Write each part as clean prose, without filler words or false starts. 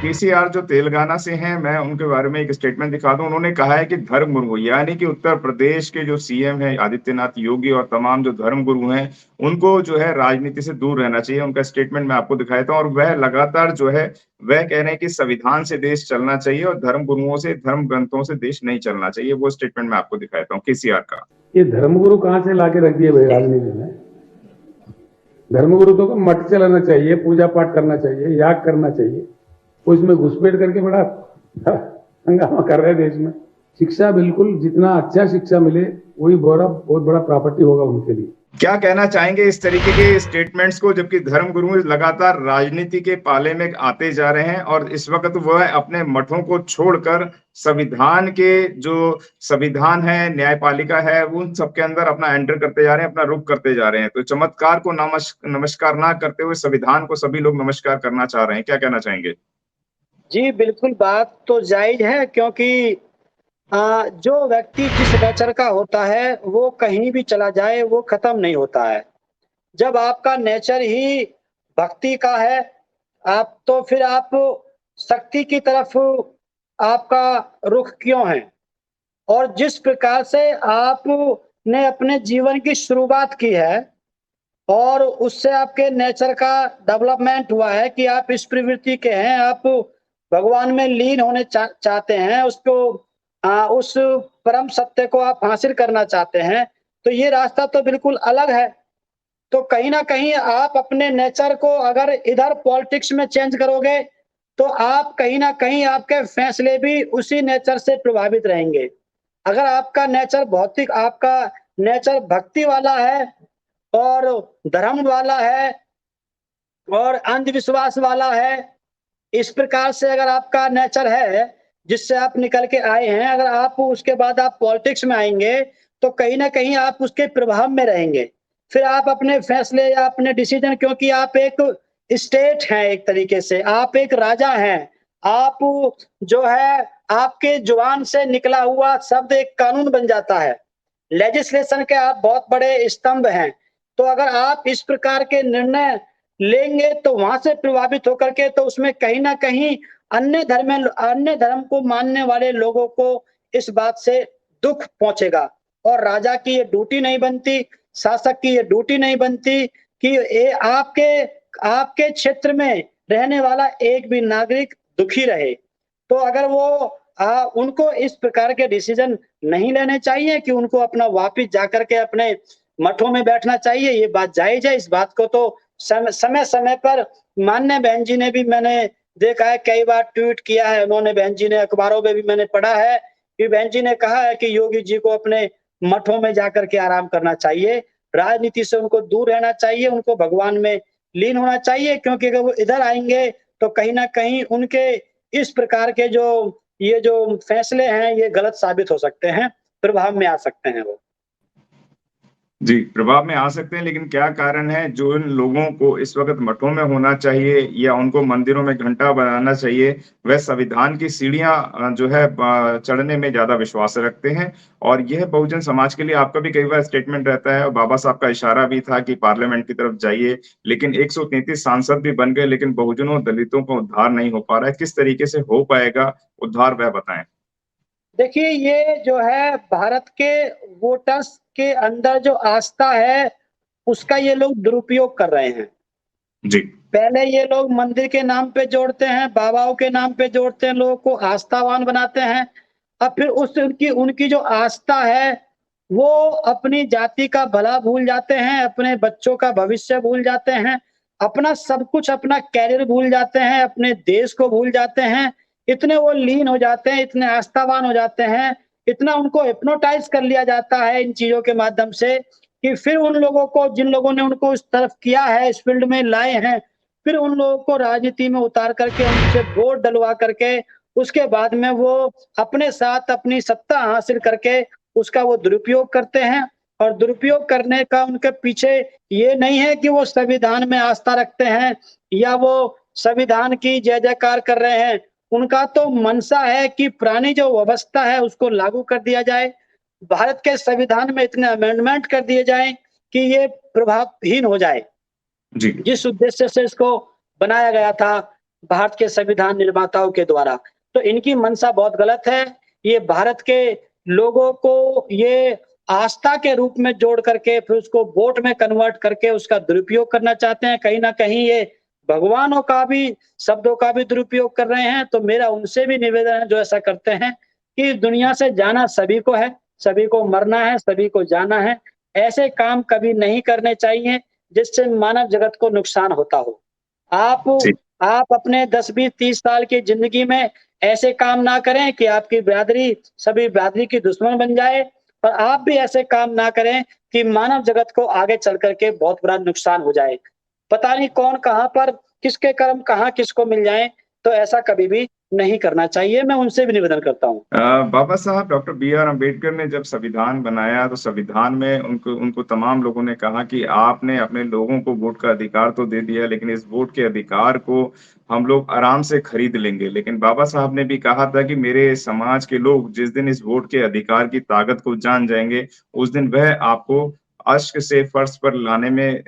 केसीआर जो तेलंगाना से हैं, मैं उनके बारे में एक स्टेटमेंट दिखा दूं। उन्होंने कहा है कि धर्मगुरु यानी कि उत्तर प्रदेश के जो सीएम है आदित्यनाथ योगी और तमाम जो धर्मगुरु हैं, उनको जो है राजनीति से दूर रहना चाहिए। उनका स्टेटमेंट मैं आपको दिखाया था और वह लगातार जो है वह कह रहे हैं कि संविधान से देश चलना चाहिए और धर्म गुरुओं से, धर्म ग्रंथों से देश नहीं चलना चाहिए। वो स्टेटमेंट मैं आपको दिखाया था केसीआर का। ये धर्मगुरु कहाँ से लाके रख दिए भाई राजनीति में? धर्मगुरु तो मठ चलाना चाहिए, पूजा पाठ करना चाहिए, याग करना चाहिए। वो इसमें घुसपैठ करके बड़ा हंगामा कर रहे हैं देश में। शिक्षा बिल्कुल जितना अच्छा शिक्षा मिले वही बहुत बड़ा प्रॉपर्टी होगा उनके लिए। क्या कहना चाहेंगे इस तरीके के स्टेटमेंट्स को, जबकि धर्मगुरु लगातार राजनीति के पाले में आते जा रहे हैं और इस वक्त वह अपने मठों को छोड़कर संविधान के जो संविधान है, न्यायपालिका है, उन सबके अंदर अपना एंटर करते जा रहे हैं, अपना रुख करते जा रहे हैं। तो चमत्कार को नमस्कार ना करते हुए संविधान को सभी लोग नमस्कार करना चाह रहे हैं। क्या कहना चाहेंगे? जी, बिल्कुल बात तो जायज़ है, क्योंकि जो व्यक्ति जिस नेचर का होता है, वो कहीं भी चला जाए, वो खत्म नहीं होता है। जब आपका नेचर ही भक्ति का है, आप तो फिर आप शक्ति की तरफ आपका रुख क्यों है? और जिस प्रकार से आपने अपने जीवन की शुरुआत की है और उससे आपके नेचर का डेवलपमेंट हुआ है कि आप इस प्रवृत्ति के हैं, आप भगवान में लीन होने चाहते हैं, उसको उस परम सत्य को आप हासिल करना चाहते हैं, तो ये रास्ता तो बिल्कुल अलग है। तो कहीं न कहीं आप अपने नेचर को अगर इधर पॉलिटिक्स में चेंज करोगे, तो आप कहीं न कहीं आपके फैसले भी उसी नेचर से प्रभावित रहेंगे। अगर आपका नेचर भौतिक, आपका नेचर भक्ति वाला है और धर्म वाला है और अंधविश्वास वाला है, इस प्रकार से अगर आपका नेचर है, जिससे आप निकल के आए हैं, अगर आप उसके बाद आप पॉलिटिक्स में आएँगे, तो कहीं न कहीं आप उसके प्रभाव में रहेंगे। फिर आप अपने फैसले या अपने डिसीज़न, क्योंकि आप एक स्टेट हैं एक तरीके से, आप एक राजा हैं। आप जो है, आपके ज़ुबान से निकला हुआ शब्द एक कानून बन जाता है। लेजिस्लेशन के आप बहुत बड़े स्तंभ हैं। तो अगर आप इस प्रकार के निर्णय लेंगे, तो वहाँ से प्रभावित होकर के तो उसमें कहीं न कहीं अन्य धर्म को मानने वाले लोगों को इस बात से दुःख पहुँचेगा और राजा की ये ड्यूटी नहीं बनती, शासक की ये ड्यूटी नहीं बनती कि ये आपके क्षेत्र में रहने वाला एक भी नागरिक दुखी रहे। तो अगर वो उनको इस प्रकार के डिसीजन नहीं लेने चाहिए कि उनको अपना वापिस जाकर के अपने मठों में बैठना चाहिए, ये बात जायज़ है। इस बात को तो समय-समय पर माननीय बहन जी ने भी, मैंने देखा है, कई बार ट्वीट किया है उन्होंने, बहन जी ने, अखबारों में भी मैंने पढ़ा है कि बहन जी ने कहा है कि योगी जी को अपने मठों में जाकर के आराम करना चाहिए, राजनीति से उनको दूर रहना चाहिए, उनको भगवान में लीन होना चाहिए, क्योंकि अगर वो इधर आएँगे तो कहीं न कहीं उनके इस प्रकार के ये जो फैसले हैं, ये गलत साबित हो सकते हैं, प्रभाव में आ सकते हैं वो। जी, प्रभाव में आ सकते हैं, लेकिन क्या कारण है जो इन लोगों को इस वक़्त मठों में होना चाहिए या उनको मंदिरों में घंटा बनाना चाहिए, वह संविधान की सीढ़ियाँ जो है ब चढ़ने में ज़्यादा विश्वास रखते हैं और यह बहुजन समाज के लिए आपका भी कई बार स्टेटमेंट रहता है और बाबा साहब का इशारा भी था कि पार्लियामेंट की तरफ जाइए, लेकिन 133 सांसद भी बन गए, लेकिन बहुजनों और दलितों का उद्धार नहीं हो पा रहा है। किस तरीके से हो पाएगा उद्धार, वह बताएँ? देखिए, ये जो है भारत के वोटर्स के अंदर जो आस्था है, उसका ये लोग दुरुपयोग कर रहे हैं। जी। पहले ये लोग मंदिर के नाम पे जोड़ते हैं, बाबाओं के नाम पे जोड़ते हैं, लोगों को आस्थावान बनाते हैं। अब फिर उस उनकी उनकी जो आस्था है, वो अपनी जाति का भला भूल जाते हैं, अपने बच्चों का भविष्य भूल जाते हैं, अपना सब कुछ, अपना करियर भूल जाते हैं, अपने देश को भूल जाते हैं। इतने वो लीन हो जाते हैं, इतने आस्थावान हो जाते हैं, इतना उनको हिप्नोटाइज़ कर लिया जाता है इन चीज़ों के माध्यम से कि फिर उन लोगों को, जिन लोगों ने उनको इस तरफ किया है, इस फील्ड में लाए हैं, फिर उन लोगों को राजनीति में उतार करके, उनसे वोट डलवा करके, उसके बाद में वो अपने साथ अपनी सत्ता हासिल करके उसका वो दुरुपयोग करते हैं। और दुरुपयोग करने का उनके पीछे ये नहीं है कि वो संविधान में आस्था रखते हैं या वो संविधान की जय-जयकार कर रहे हैं। उनका तो मंशा है कि पुरानी जो व्यवस्था है उसको लागू कर दिया जाए। भारत के संविधान में इतने अमेंडमेंट कर दिए जाएँ कि ये प्रभावहीन हो जाए। जी। जिस उद्देश्य से इसको बनाया गया था, भारत के संविधान निर्माताओं के द्वारा। तो इनकी मंशा बहुत गलत है। ये भारत के लोगों को ये आस्था के रूप में जोड़ करके फिर उसको वोट में कन्वर्ट करके उसका दुरुपयोग करना चाहते हैं। कहीं न कहीं ये भगवानों का भी शब्दों का भी दुरुपयोग कर रहे हैं। तो मेरा उनसे भी निवेदन है जो ऐसा करते हैं कि दुनिया से जाना सभी को है, सभी को मरना है, सभी को जाना है। ऐसे काम कभी नहीं करने चाहिए जिससे मानव जगत को नुकसान होता हो। आप जी, आप अपने 10, 20, 30 साल की ज़िंदगी में ऐसे काम ना करें कि आपकी बिरादरी सभी बिरादरी की दुश्मन बन जाए और आप भी ऐसे काम ना करें कि मानव जगत को आगे चल कर के बहुत बड़ा नुकसान हो जाए। पता नहीं कौन कहाँ पर किसके कर्म कहाँ किसको मिल जाएँ, तो ऐसा कभी भी नहीं करना चाहिए। मैं उनसे भी निवेदन करता हूँ। बाबा साहब डॉक्टर बी आर अम्बेडकर ने जब संविधान बनाया तो संविधान में उनको उनको तमाम लोगों ने कहा कि आपने अपने लोगों को वोट का अधिकार तो दे दिया लेकिन इस वोट के अधिकार को हम लोग आराम से खरीद लेंगे। लेकिन बाबा साहब ने भी कहा था कि मेरे समाज के लोग जिस दिन इस वोट के अधिकार की ताकत को जान जाएंगे, उस दिन वह आपको अश्क से फर्श पर लाने में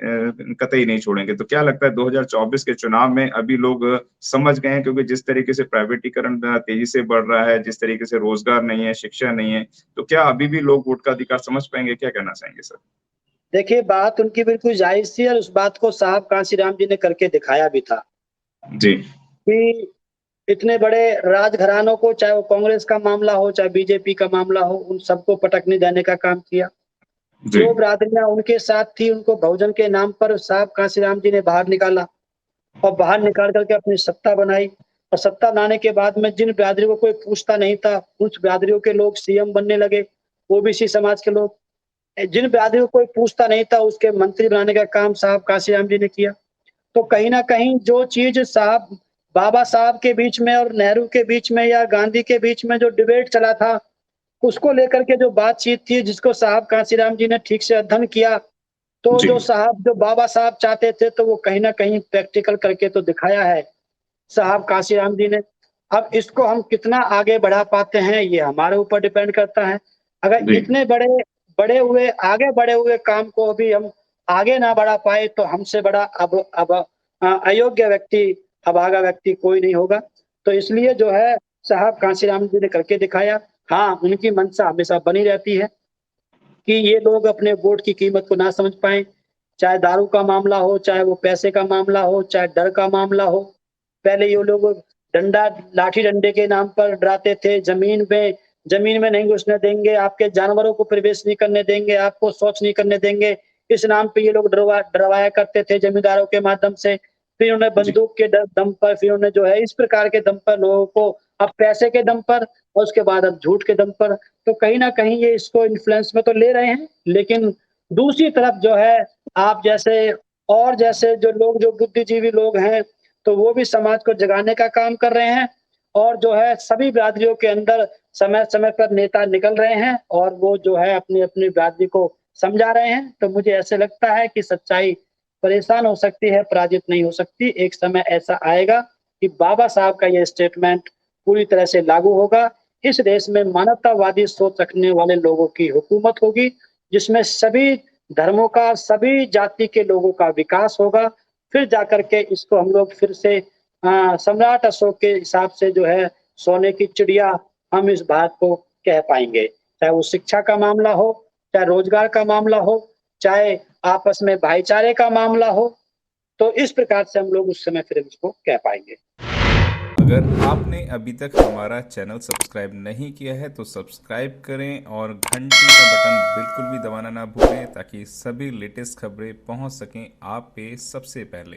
कतई नहीं छोड़ेंगे। तो क्या लगता है 2024 के चुनाव में अभी लोग समझ गए हैं क्योंकि जिस तरीके से प्राइवेटीकरण तेज़ी से बढ़ रहा है, जिस तरीके से रोज़गार नहीं है, शिक्षा नहीं है, तो क्या अभी भी लोग वोट का अधिकार समझ पाएँगे? क्या कहना चाहेंगे सर? देखिए, बात उनकी बिल्कुल जायज़ थी और उस बात को साहब कांशीराम जी ने करके दिखाया भी था जी, कि इतने बड़े राजघरानों को चाहे वो कांग्रेस का मामला हो, चाहे बीजेपी का मामला हो, उन सबको पटकने देने का काम किया। जी, जो बिरादरियाँ उनके साथ थी, उनको बहुजन के नाम पर साहब कांशीराम जी ने बाहर निकाला और बाहर निकाल कर के अपनी सत्ता बनाई और सत्ता बनाने के बाद में जिन बिरादरी को कोई पूछता नहीं था, उस बिरादरियों के लोग सीएम बनने लगे, ओबीसी समाज के लोग। जिन बिरादरियों को कोई पूछता नहीं था, उसके मंत्री बनाने का काम साहब कांशीराम जी ने किया। तो कहीं न कहीं जो चीज़ साहब बाबा साहब के बीच में और नेहरू के बीच में या गांधी के बीच में जो डिबेट चला था, उसको लेकर के जो बातचीत थी जिसको साहब कांशीराम जी ने ठीक से अध्ययन किया, तो जी, जो बाबा साहब चाहते थे तो वो कहीं न कहीं प्रैक्टिकल करके तो दिखाया है, साहब कांशीराम जी ने। अब इसको हम कितना आगे बढ़ा पाते हैं, ये हमारे ऊपर डिपेंड करता है। अगर जी, इतने आगे बढ़े हुए काम को अभी हम आगे ना बढ़ा पाए तो हमसे बड़ा अब अयोग्य व्यक्ति, अभागा व्यक्ति कोई नहीं होगा। तो इसलिए जो है साहब कांशीराम जी ने करके दिखाया। हाँ, उनकी मंशा हमेशा बनी रहती है कि ये लोग अपने वोट की कीमत को ना समझ पाएँ। चाहे दारू का मामला हो, चाहे वो पैसे का मामला हो, चाहे डर का मामला हो। पहले ये लोग डंडा लाठी डंडे के नाम पर डराते थे, ज़मीन में नहीं घुसने देंगे, आपके जानवरों को प्रवेश नहीं करने देंगे, आपको शौच नहीं करने देंगे। इस नाम पे ये लोग डरवाया करते थे ज़मींदारों के माध्यम से। फिर उन्हें जी, बंदूक के दम पर फिर उन्हें जो है इस प्रकार के दम पर लोगों को अब पैसे के दम पर और उसके बाद अब झूठ के दम पर तो कहीं न कहीं ये इसको इन्फ्लुएंस में तो ले रहे हैं, लेकिन दूसरी तरफ जो है आप जैसे जो बुद्धिजीवी लोग हैं, तो वो भी समाज को जगाने का काम कर रहे हैं और जो है सभी बिरादरियों के अंदर समय-समय पर नेता निकल रहे हैं और वो जो है अपनी-अपनी बिरादरी को समझा रहे हैं। तो मुझे ऐसे लगता है कि सच्चाई परेशान हो सकती है, पराजित नहीं हो सकती। एक समय ऐसा आएगा कि बाबा साहब का ये स्टेटमेंट पूरी तरह से लागू होगा। इस देश में मानवतावादी सोच रखने वाले लोगों की हुकूमत होगी, जिसमें सभी धर्मों का, सभी जाति के लोगों का विकास होगा। फिर जाकर के इसको हम लोग फिर से सम्राट अशोक के हिसाब से जो है सोने की चिड़िया हम इस बात को कह पाएँगे। चाहे वो शिक्षा का मामला हो, चाहे रोज़गार का मामला हो, चाहे आपस में भाईचारे का मामला हो, तो इस प्रकार से हम लोग उस समय फिर इसको कह पाएँगे। अगर आपने अभी तक हमारा चैनल सब्सक्राइब नहीं किया है तो सब्सक्राइब करें और घंटी का बटन बिल्कुल भी दबाना ना भूलें ताकि सभी लेटेस्ट खबरें पहुंच सकें आप पे सबसे पहले।